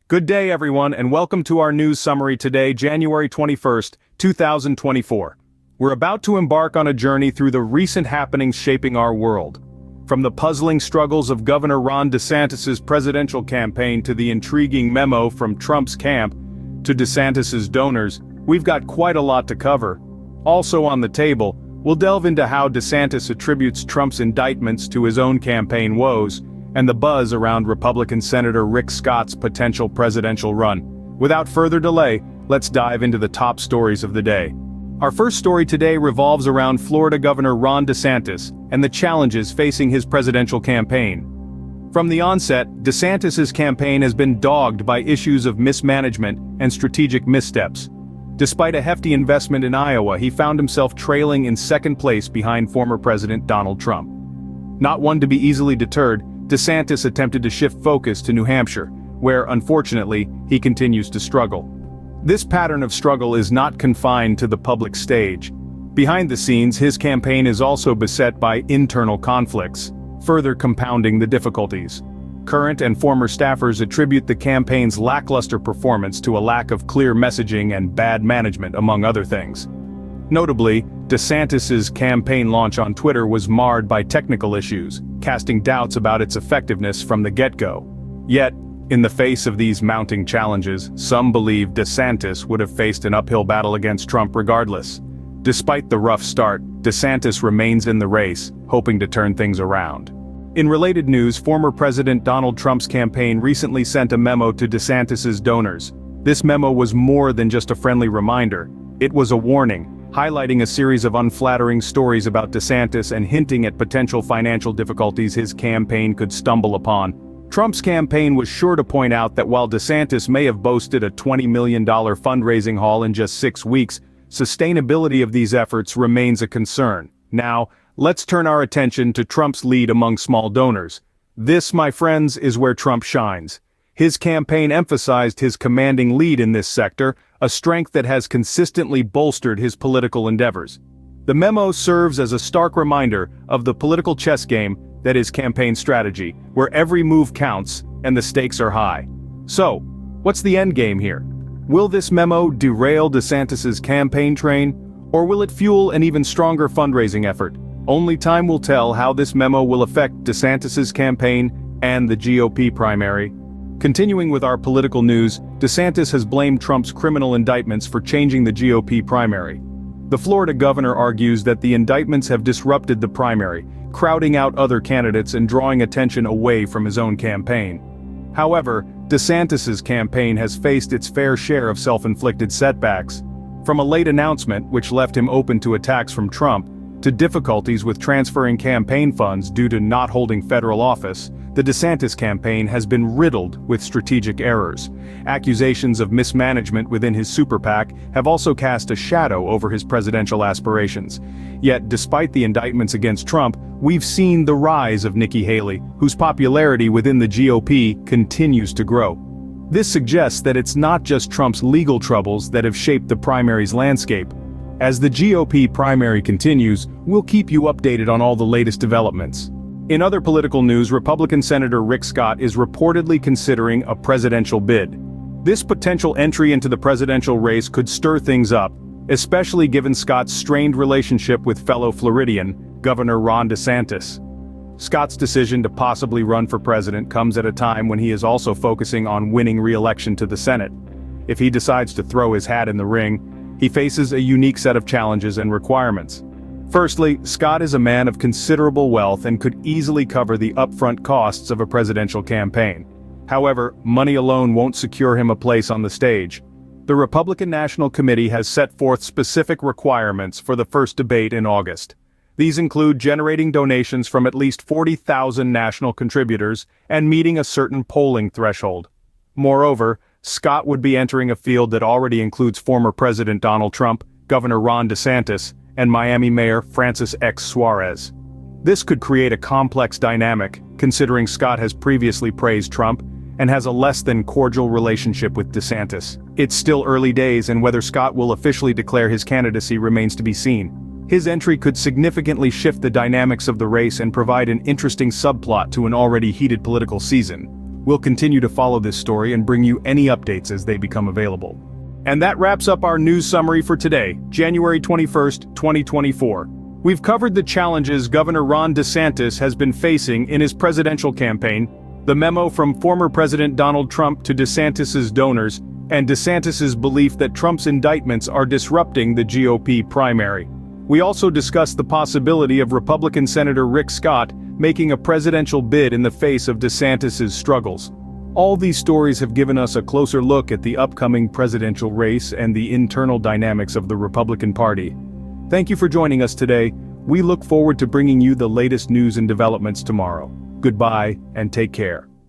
Good day everyone and welcome to our news summary today, January 21st, 2024. We're about to embark on a journey through the recent happenings shaping our world. From the puzzling struggles of Governor Ron DeSantis' presidential campaign to the intriguing memo from Trump's camp to DeSantis' donors, we've got quite a lot to cover. Also on the table, we'll delve into how DeSantis attributes Trump's indictments to his own campaign woes, and the buzz around Republican Senator Rick Scott's potential presidential run. Without further delay, let's dive into the top stories of the day. Our first story today revolves around Florida Governor Ron DeSantis and the challenges facing his presidential campaign. From the onset, DeSantis' campaign has been dogged by issues of mismanagement and strategic missteps. Despite a hefty investment in Iowa, he found himself trailing in second place behind former President Donald Trump. Not one to be easily deterred, DeSantis attempted to shift focus to New Hampshire, where, unfortunately, he continues to struggle. This pattern of struggle is not confined to the public stage. Behind the scenes, his campaign is also beset by internal conflicts, further compounding the difficulties. Current and former staffers attribute the campaign's lackluster performance to a lack of clear messaging and bad management, among other things. Notably, DeSantis' campaign launch on Twitter was marred by technical issues, casting doubts about its effectiveness from the get-go. Yet, in the face of these mounting challenges, some believe DeSantis would have faced an uphill battle against Trump regardless. Despite the rough start, DeSantis remains in the race, hoping to turn things around. In related news, former President Donald Trump's campaign recently sent a memo to DeSantis' donors. This memo was more than just a friendly reminder. It was a warning, highlighting a series of unflattering stories about DeSantis and hinting at potential financial difficulties his campaign could stumble upon. Trump's campaign was sure to point out that while DeSantis may have boasted a $20 million fundraising haul in just 6 weeks, sustainability of these efforts remains a concern. Now, let's turn our attention to Trump's lead among small donors. This, my friends, is where Trump shines. His campaign emphasized his commanding lead in this sector, a strength that has consistently bolstered his political endeavors. The memo serves as a stark reminder of the political chess game that is campaign strategy, where every move counts and the stakes are high. So, what's the end game here? Will this memo derail DeSantis' campaign train, or will it fuel an even stronger fundraising effort? Only time will tell how this memo will affect DeSantis' campaign and the GOP primary. Continuing with our political news, DeSantis has blamed Trump's criminal indictments for changing the GOP primary. The Florida governor argues that the indictments have disrupted the primary, crowding out other candidates and drawing attention away from his own campaign. However, DeSantis' campaign has faced its fair share of self-inflicted setbacks. From a late announcement which left him open to attacks from Trump, to difficulties with transferring campaign funds due to not holding federal office, the DeSantis campaign has been riddled with strategic errors. Accusations of mismanagement within his super PAC have also cast a shadow over his presidential aspirations. Yet, despite the indictments against Trump, we've seen the rise of Nikki Haley, whose popularity within the GOP continues to grow. This suggests that it's not just Trump's legal troubles that have shaped the primary's landscape. As the GOP primary continues, we'll keep you updated on all the latest developments. In other political news, Republican Senator Rick Scott is reportedly considering a presidential bid. This potential entry into the presidential race could stir things up, especially given Scott's strained relationship with fellow Floridian, Governor Ron DeSantis. Scott's decision to possibly run for president comes at a time when he is also focusing on winning re-election to the Senate. If he decides to throw his hat in the ring, he faces a unique set of challenges and requirements. Firstly, Scott is a man of considerable wealth and could easily cover the upfront costs of a presidential campaign. However, money alone won't secure him a place on the stage. The Republican National Committee has set forth specific requirements for the first debate in August. These include generating donations from at least 40,000 national contributors and meeting a certain polling threshold. Moreover, Scott would be entering a field that already includes former President Donald Trump, Governor Ron DeSantis, and Miami Mayor Francis X. Suarez. This could create a complex dynamic, considering Scott has previously praised Trump and has a less than cordial relationship with DeSantis. It's still early days, and whether Scott will officially declare his candidacy remains to be seen. His entry could significantly shift the dynamics of the race and provide an interesting subplot to an already heated political season. We'll continue to follow this story and bring you any updates as they become available. And that wraps up our news summary for today, January 21st, 2024. We've covered the challenges Governor Ron DeSantis has been facing in his presidential campaign, the memo from former President Donald Trump to DeSantis's donors, and DeSantis's belief that Trump's indictments are disrupting the GOP primary. We also discussed the possibility of Republican Senator Rick Scott making a presidential bid in the face of DeSantis's struggles. All these stories have given us a closer look at the upcoming presidential race and the internal dynamics of the Republican Party. Thank you for joining us today. We look forward to bringing you the latest news and developments tomorrow. Goodbye, and take care.